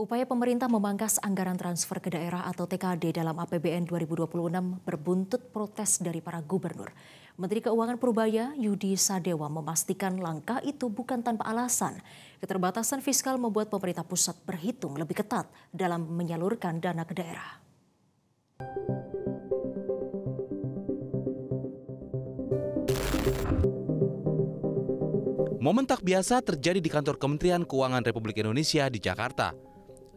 Upaya pemerintah memangkas anggaran transfer ke daerah atau TKD dalam APBN 2026 berbuntut protes dari para gubernur. Menteri Keuangan Purbaya Yudi Sadewa memastikan langkah itu bukan tanpa alasan. Keterbatasan fiskal membuat pemerintah pusat berhitung lebih ketat dalam menyalurkan dana ke daerah. Momen tak biasa terjadi di kantor Kementerian Keuangan Republik Indonesia di Jakarta.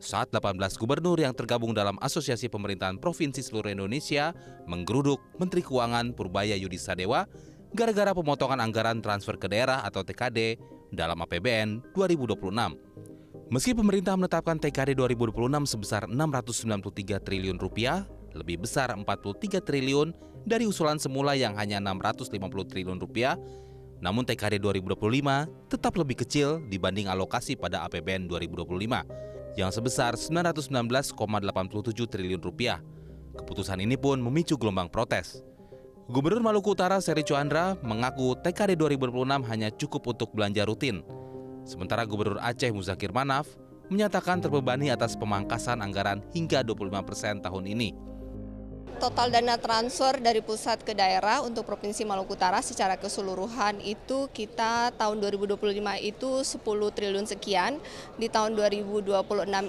Saat 18 gubernur yang tergabung dalam Asosiasi Pemerintahan Provinsi Seluruh Indonesia menggeruduk Menteri Keuangan Purbaya Yudi Sadewa gara-gara pemotongan anggaran transfer ke daerah atau TKD dalam APBN 2026. Meski pemerintah menetapkan TKD 2026 sebesar 693 triliun rupiah, lebih besar 43 triliun dari usulan semula yang hanya 650 triliun rupiah, namun TKD 2025 tetap lebih kecil dibanding alokasi pada APBN 2025 yang sebesar 919,87 triliun rupiah. Keputusan ini pun memicu gelombang protes. Gubernur Maluku Utara Seri Cuandra mengaku TKD 2026 hanya cukup untuk belanja rutin. Sementara Gubernur Aceh Muzakir Manaf menyatakan terbebani atas pemangkasan anggaran hingga 25% tahun ini. Total dana transfer dari pusat ke daerah untuk Provinsi Maluku Utara secara keseluruhan itu kita tahun 2025 itu 10 triliun sekian, di tahun 2026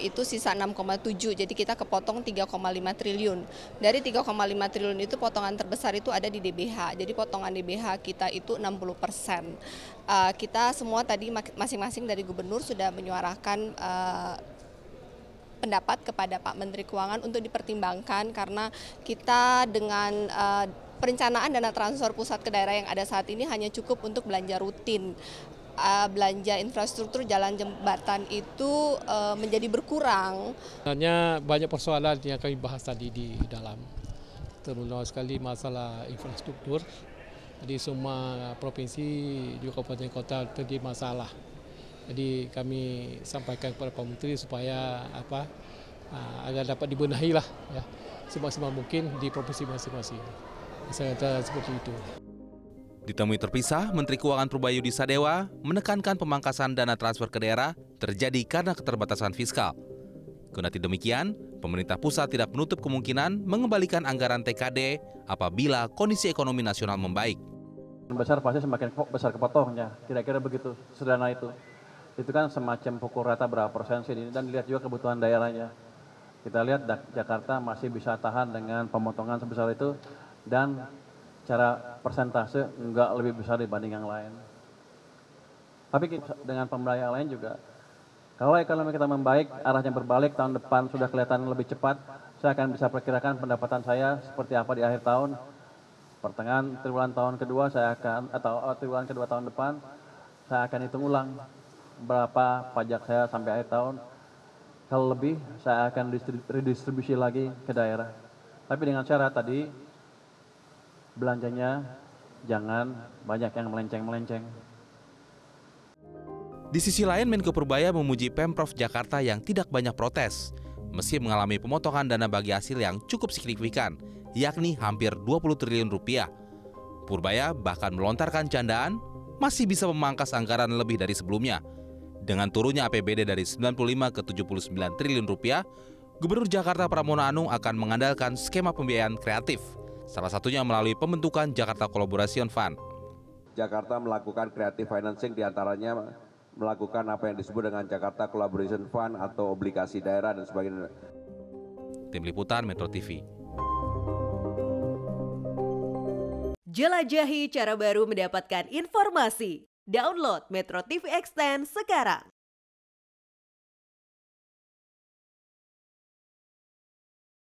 itu sisa 6,7, jadi kita kepotong 3,5 triliun. Dari 3,5 triliun itu potongan terbesar itu ada di DBH, jadi potongan DBH kita itu 60%. Kita semua tadi masing-masing dari gubernur sudah menyuarakan pendapat kepada Pak Menteri Keuangan untuk dipertimbangkan karena kita dengan perencanaan dana transfer pusat ke daerah yang ada saat ini hanya cukup untuk belanja rutin. Belanja infrastruktur jalan jembatan itu menjadi berkurang. Sebenarnya banyak persoalan yang kami bahas tadi di dalam, terutama sekali masalah infrastruktur. Jadi semua provinsi di kabupaten kota terjadi masalah. Jadi kami sampaikan kepada Pak Menteri supaya agar dapat dibenahi lah ya, semaksimal mungkin di provinsi masing-masing. Saya kata seperti itu. Ditemui terpisah, Menteri Keuangan Purbaya Yudi Sadewa menekankan pemangkasan dana transfer ke daerah terjadi karena keterbatasan fiskal. Kendati demikian, pemerintah pusat tidak menutup kemungkinan mengembalikan anggaran TKD apabila kondisi ekonomi nasional membaik. Besar pasti semakin besar kepotongnya, kira-kira begitu, sederhana itu. Itu kan semacam pukul rata berapa persen sih ini, dan lihat juga kebutuhan daerahnya. Kita lihat Jakarta masih bisa tahan dengan pemotongan sebesar itu, dan cara persentase enggak lebih besar dibanding yang lain. Tapi dengan pembiayaan lain juga, kalau ekonomi kita membaik, arahnya berbalik, tahun depan sudah kelihatan lebih cepat, saya akan bisa perkirakan pendapatan saya seperti apa di akhir tahun. Pertengahan triwulan tahun kedua triwulan kedua tahun depan, saya akan hitung ulang berapa pajak saya sampai akhir tahun. Kalau lebih, saya akan redistribusi lagi ke daerah. Tapi dengan syarat tadi, belanjanya jangan banyak yang melenceng-melenceng. Di sisi lain, Menko Purbaya memuji Pemprov Jakarta yang tidak banyak protes, meski mengalami pemotongan dana bagi hasil yang cukup signifikan, yakni hampir 20 triliun rupiah. Purbaya bahkan melontarkan candaan, masih bisa memangkas anggaran lebih dari sebelumnya. Dengan turunnya APBD dari 95 ke 79 triliun rupiah, Gubernur Jakarta Pramono Anung akan mengandalkan skema pembiayaan kreatif, salah satunya melalui pembentukan Jakarta Collaboration Fund. Jakarta melakukan creative financing, diantaranya melakukan apa yang disebut dengan Jakarta Collaboration Fund atau obligasi daerah dan sebagainya. Tim Liputan Metro TV. Jelajahi cara baru mendapatkan informasi. Download Metro TV Extend sekarang.